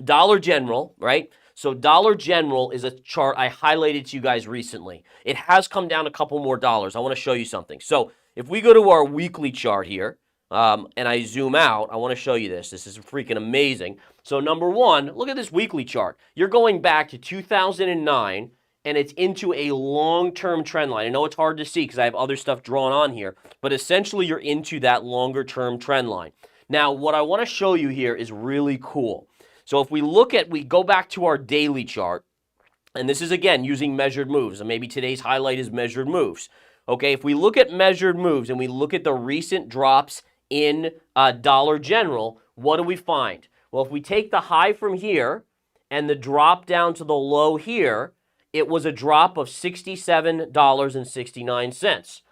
Dollar General, right? So Dollar General is a chart I highlighted to you guys recently. It has come down a couple more dollars. I want to show you something. So if we go to our weekly chart here, and I zoom out, I want to show you this. This is freaking amazing. So number one, look at this weekly chart. You're going back to 2009, and it's into a long-term trend line. I know it's hard to see because I have other stuff drawn on here, but essentially you're into that longer-term trend line. Now, what I want to show you here is really cool. So if we go back to our daily chart, and this is, again, using measured moves, and maybe today's highlight is measured moves. Okay, if we look at measured moves and we look at the recent drops in Dollar General, what do we find? Well, if we take the high from here and the drop down to the low here, it was a drop of $67.69.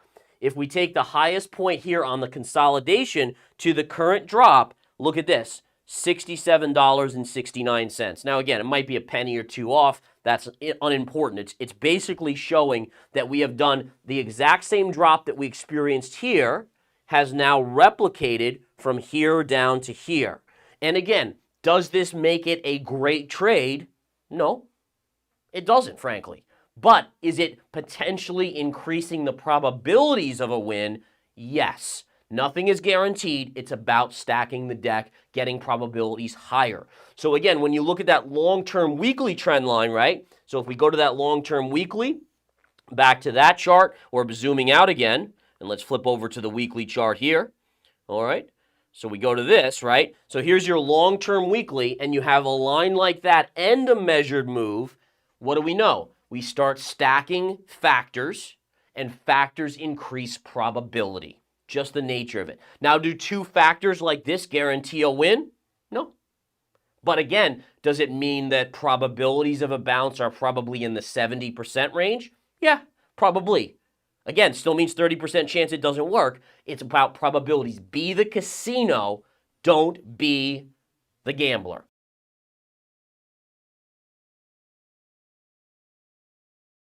If we take the highest point here on the consolidation to the current drop, look at this, $67.69. Now, again, it might be a penny or two off. That's unimportant. It's basically showing that we have done the exact same drop that we experienced here has now replicated from here down to here. And again, does this make it a great trade? No, it doesn't, frankly. But is it potentially increasing the probabilities of a win? Yes. Nothing is guaranteed. It's about stacking the deck, getting probabilities higher. So again, when you look at that long-term weekly trend line, right? So if we go to that long-term weekly, back to that chart, or zooming out again, and let's flip over to the weekly chart here. All right. So we go to this, right? So here's your long-term weekly, and you have a line like that and a measured move. What do we know? We start stacking factors, and factors increase probability. Just the nature of it. Now, do two factors like this guarantee a win? No. But again, does it mean that probabilities of a bounce are probably in the 70% range? Yeah, probably. Again, still means 30% chance it doesn't work. It's about probabilities. Be the casino, don't be the gambler.